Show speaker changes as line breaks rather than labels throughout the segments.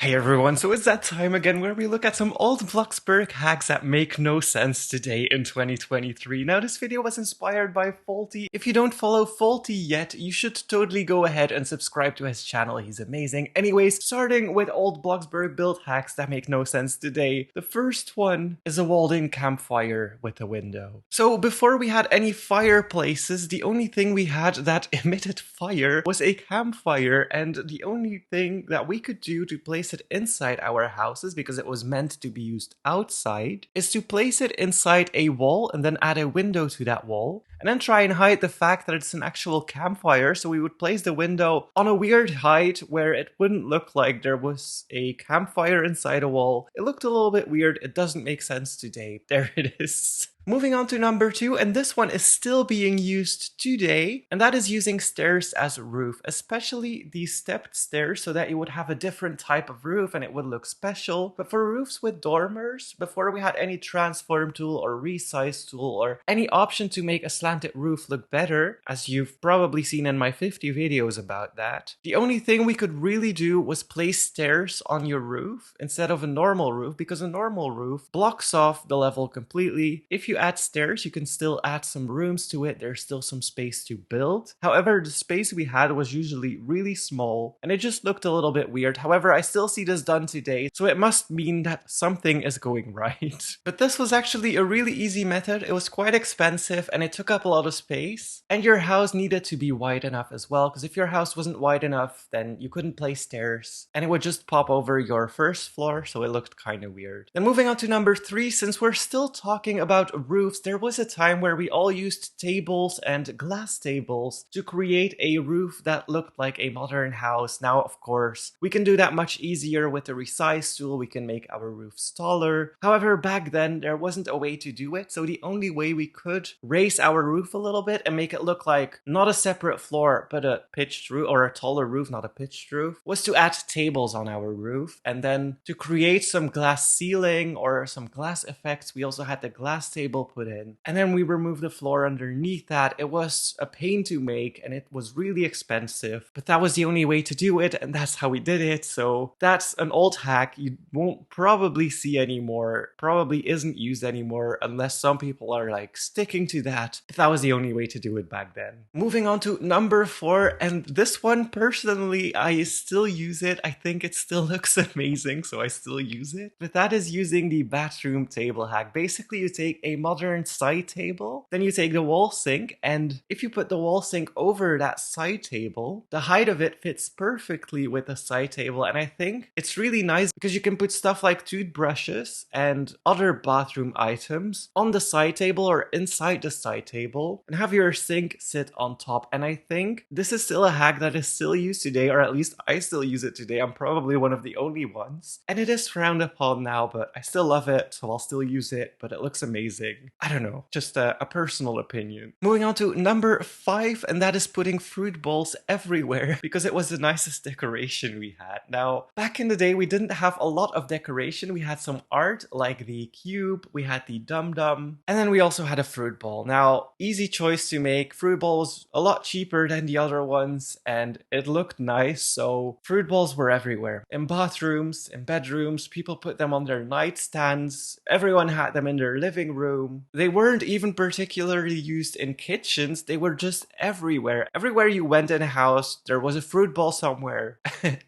Hey everyone, so it's that time again where we look at some old Bloxburg hacks that make no sense today in 2023. Now this video was inspired by Faulty. If you don't follow Faulty yet, you should totally go ahead and subscribe to his channel, he's amazing. Anyways, starting with old Bloxburg build hacks that make no sense today. The first one is a walled-in campfire with a window. So before we had any fireplaces, the only thing we had that emitted fire was a campfire, and the only thing that we could do to place it inside our houses, because it was meant to be used outside, is to place it inside a wall and then add a window to that wall, and then try and hide the fact that it's an actual campfire. So we would place the window on a weird height where it wouldn't look like there was a campfire inside a wall. It looked a little bit weird. It doesn't make sense today. There it is. Moving on to number 2, and this one is still being used today, and that is using stairs as a roof, especially these stepped stairs, so that you would have a different type of roof and it would look special. But for roofs with dormers, before we had any transform tool or resize tool or any option to make a slanted roof look better, as you've probably seen in my 50 videos about that, the only thing we could really do was place stairs on your roof instead of a normal roof, because a normal roof blocks off the level completely. If you add stairs, you can still add some rooms to it. There's still some space to build. However, the space we had was usually really small and it just looked a little bit weird. However, I still see this done today, so it must mean that something is going right. But this was actually a really easy method. It was quite expensive and it took up a lot of space. And your house needed to be wide enough as well, because if your house wasn't wide enough, then you couldn't place stairs and it would just pop over your first floor, so it looked kind of weird. Then moving on to number 3, since we're still talking about roofs, there was a time where we all used tables and glass tables to create a roof that looked like a modern house. Now, of course, we can do that much easier with the resize tool. We can make our roofs taller. However, back then there wasn't a way to do it, so the only way we could raise our roof a little bit and make it look like not a separate floor but a pitched roof, or a taller roof, not a pitched roof, was to add tables on our roof. And then to create some glass ceiling or some glass effects, we also had the glass table put in, and then we removed the floor underneath that. It was a pain to make and it was really expensive, but that was the only way to do it, and that's how we did it. So that's an old hack you won't probably see anymore, probably isn't used anymore, unless some people are like sticking to that. But that was the only way to do it back then. Moving on to number 4, and this one personally I still use it. I think it still looks amazing, so I still use it. But that is using the bathroom table hack. Basically, you take a modern side table, then you take the wall sink, and if you put the wall sink over that side table, the height of it fits perfectly with the side table. And I think it's really nice because you can put stuff like toothbrushes and other bathroom items on the side table or inside the side table and have your sink sit on top. And I think this is still a hack that is still used today, or at least I still use it today. I'm probably one of the only ones, and it is frowned upon now, but I still love it, so I'll still use it. But it looks amazing. I don't know, just a personal opinion. Moving on to number 5, and that is putting fruit bowls everywhere because it was the nicest decoration we had. Now, back in the day, we didn't have a lot of decoration. We had some art like the cube, we had the dum-dum, and then we also had a fruit bowl. Now, easy choice to make. Fruit bowl was a lot cheaper than the other ones and it looked nice, so fruit bowls were everywhere. In bathrooms, in bedrooms, people put them on their nightstands. Everyone had them in their living room. They weren't even particularly used in kitchens, they were just everywhere. Everywhere you went in a house, there was a fruit bowl somewhere.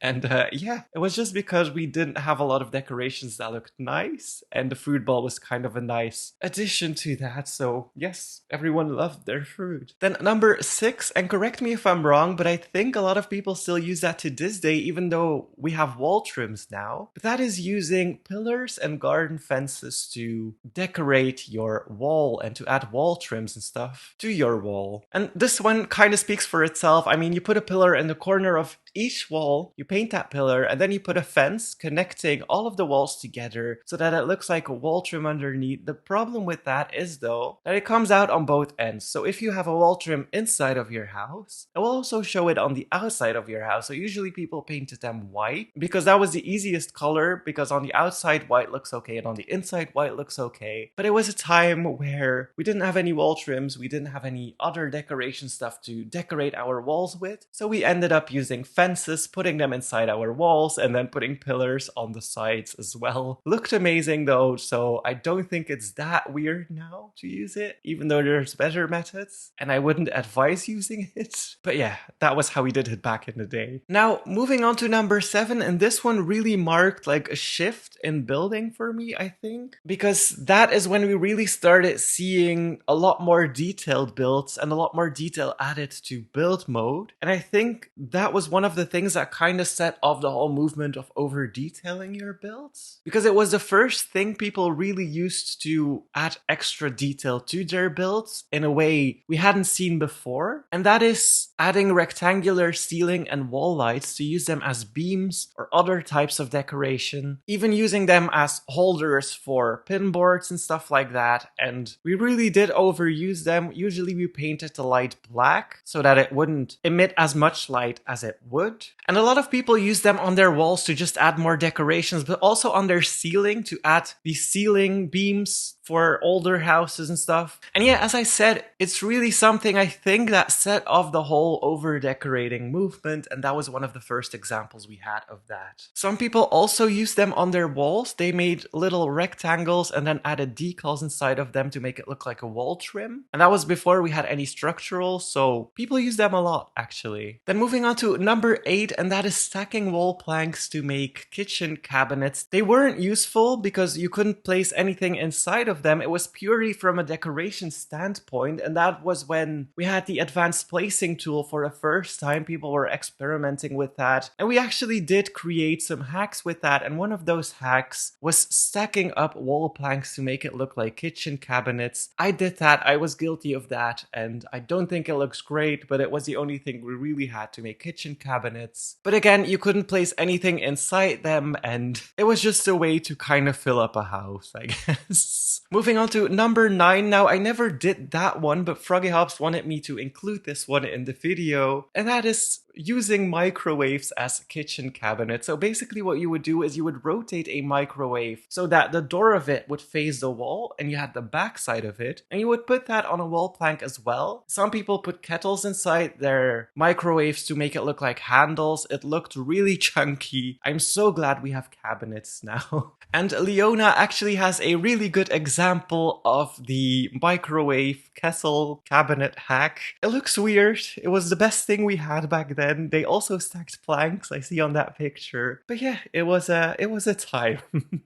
And yeah, it was just because we didn't have a lot of decorations that looked nice, and the fruit bowl was kind of a nice addition to that. So yes, everyone loved their fruit. Then number 6, and correct me if I'm wrong, but I think a lot of people still use that to this day, even though we have wall trims now. But that is using pillars and garden fences to decorate your wall and to add wall trims and stuff to your wall. And this one kind of speaks for itself. I mean, you put a pillar in the corner of each wall, you paint that pillar, and then you put a fence connecting all of the walls together so that it looks like a wall trim underneath. The problem with that is, though, that it comes out on both ends. So if you have a wall trim inside of your house, it will also show it on the outside of your house. So usually people painted them white because that was the easiest color, because on the outside white looks okay and on the inside white looks okay. But it was a time where we didn't have any wall trims, we didn't have any other decoration stuff to decorate our walls with, so we ended up using fence fences, putting them inside our walls, and then putting pillars on the sides as well. Looked amazing though, so I don't think it's that weird now to use it, even though there's better methods, and I wouldn't advise using it. But yeah, that was how we did it back in the day. Now, moving on to number 7, and this one really marked like a shift in building for me, I think, because that is when we really started seeing a lot more detailed builds and a lot more detail added to build mode. And I think that was one of the things that kind of set off the whole movement of over detailing your builds, because it was the first thing people really used to add extra detail to their builds in a way we hadn't seen before, and that is adding rectangular ceiling and wall lights to use them as beams or other types of decoration, even using them as holders for pin boards and stuff like that. And we really did overuse them. Usually we painted the light black so that it wouldn't emit as much light as it would. And a lot of people use them on their walls to just add more decorations, but also on their ceiling to add these ceiling beams for older houses and stuff. And yeah, as I said, it's really something I think that set off the whole over decorating movement, and that was one of the first examples we had of that. Some people also used them on their walls. They made little rectangles and then added decals inside of them to make it look like a wall trim. And that was before we had any structural, so people use them a lot actually. Then moving on to number 8, and that is stacking wall planks to make kitchen cabinets. They weren't useful because you couldn't place anything inside of them. It was purely from a decoration standpoint, and that was when we had the advanced placing tool for the first time. People were experimenting with that, and we actually did create some hacks with that, and one of those hacks was stacking up wall planks to make it look like kitchen cabinets. I did that, I was guilty of that, and I don't think it looks great, but it was the only thing we really had to make kitchen cabinets. But again, you couldn't place anything inside them, and it was just a way to kind of fill up a house, I guess. Moving on to number 9. Now, I never did that one, but Froggy Hops wanted me to include this one in the video, and that is using microwaves as kitchen cabinets. So basically what you would do is you would rotate a microwave so that the door of it would face the wall and you had the back side of it, and you would put that on a wall plank as well. Some people put kettles inside their microwaves to make it look like handles. It looked really chunky. I'm so glad we have cabinets now. And Leona actually has a really good example of the microwave kettle cabinet hack. It looks weird. It was the best thing we had back then. They also stacked planks, I see on that picture. But yeah, it was a time.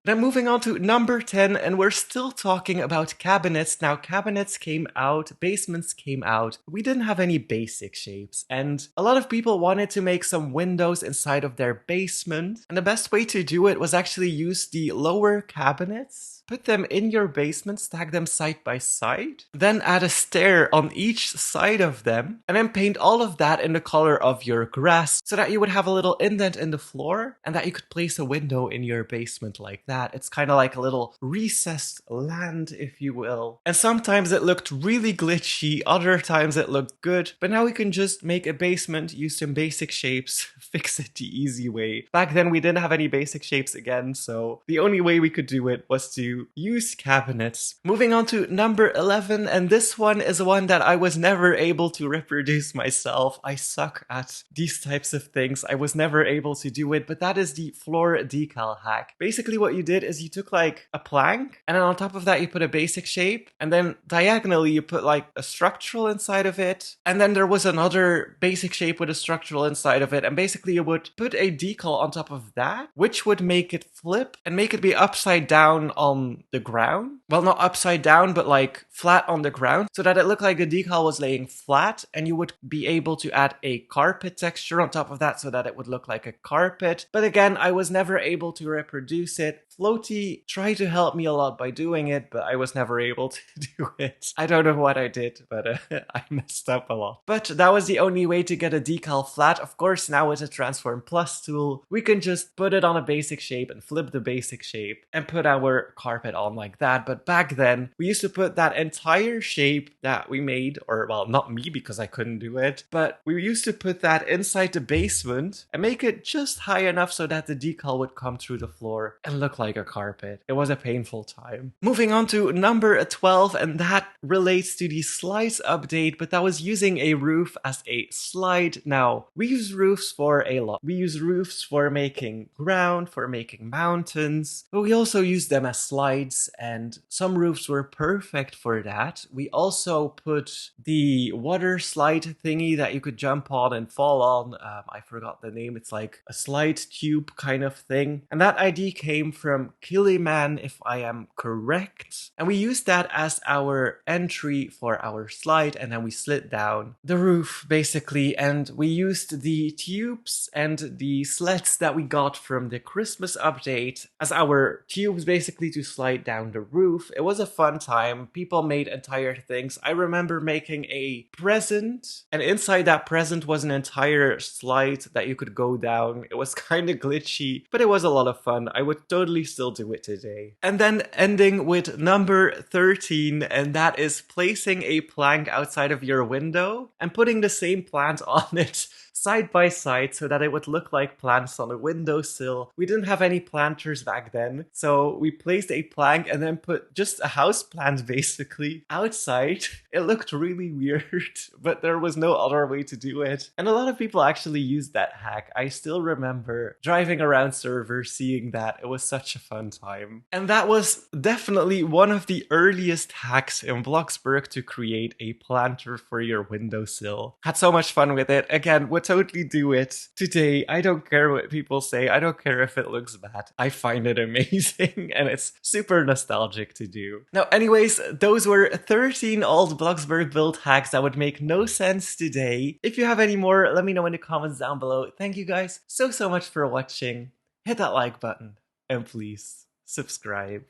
Then moving on to number 10, and we're still talking about cabinets. Now, cabinets came out, basements came out. We didn't have any basic shapes, and a lot of people wanted to make some windows inside of their basement. And the best way to do it was actually use the lower cabinets. Put them in your basement, stack them side by side, then add a stair on each side of them, and then paint all of that in the color of your grass so that you would have a little indent in the floor and that you could place a window in your basement like that. It's kind of like a little recessed land, if you will. And sometimes it looked really glitchy, other times it looked good, but now we can just make a basement, use some basic shapes, fix it the easy way. Back then we didn't have any basic shapes again, so the only way we could do it was to use cabinets. Moving on to number 11, and this one is one that I was never able to reproduce myself. I suck at these types of things. I was never able to do it, but that is the floor decal hack. Basically what you did is you took like a plank, and then on top of that you put a basic shape, and then diagonally you put like a structural inside of it, and then there was another basic shape with a structural inside of it, and basically you would put a decal on top of that, which would make it flip and make it be upside down on the ground. Well, not upside down, but like flat on the ground, so that it looked like the decal was laying flat, and you would be able to add a carpet texture on top of that so that it would look like a carpet. But again, I was never able to reproduce it. Floaty tried to help me a lot by doing it, but I was never able to do it. I don't know what I did, but I messed up a lot. But that was the only way to get a decal flat. Of course, now with the Transform Plus tool, we can just put it on a basic shape and flip the basic shape and put our carpet on like that. But back then, we used to put that entire shape that we made, or well, not me because I couldn't do it, but we used to put that that inside the basement and make it just high enough so that the decal would come through the floor and look like a carpet. It was a painful time. Moving on to number 12, and that relates to the slides update, but that was using a roof as a slide. Now, we use roofs for a lot. We use roofs for making ground, for making mountains, but we also use them as slides, and some roofs were perfect for that. We also put the water slide thingy that you could jump on and fall on. I forgot the name. It's like a slide tube kind of thing. And that idea came from Killiman, if I am correct. And we used that as our entry for our slide, and then we slid down the roof basically, and we used the tubes and the sleds that we got from the Christmas update as our tubes basically to slide down the roof. It was a fun time. People made entire things. I remember making a present, and inside that present was an entire slide that you could go down. It was kind of glitchy, but it was a lot of fun. I would totally still do it today. And then ending with number 13, and that is placing a plank outside of your window and putting the same plant on it side by side so that it would look like plants on a windowsill. We didn't have any planters back then, so we placed a plank and then put just a house plant basically outside. It looked really weird, but there was no other way to do it. And a lot of people actually used that hack. I still remember driving around servers seeing that. It was such a fun time. And that was definitely one of the earliest hacks in Bloxburg to create a planter for your windowsill. Had so much fun with it. Again, would totally do it today. I don't care what people say. I don't care if it looks bad. I find it amazing and it's super nostalgic to do. Now, anyways, those were 13 old Bloxburg build hacks that would make no sense today. If you have any more, let me know in the comments down below. Thank you guys so much for watching. Hit that like button and please subscribe.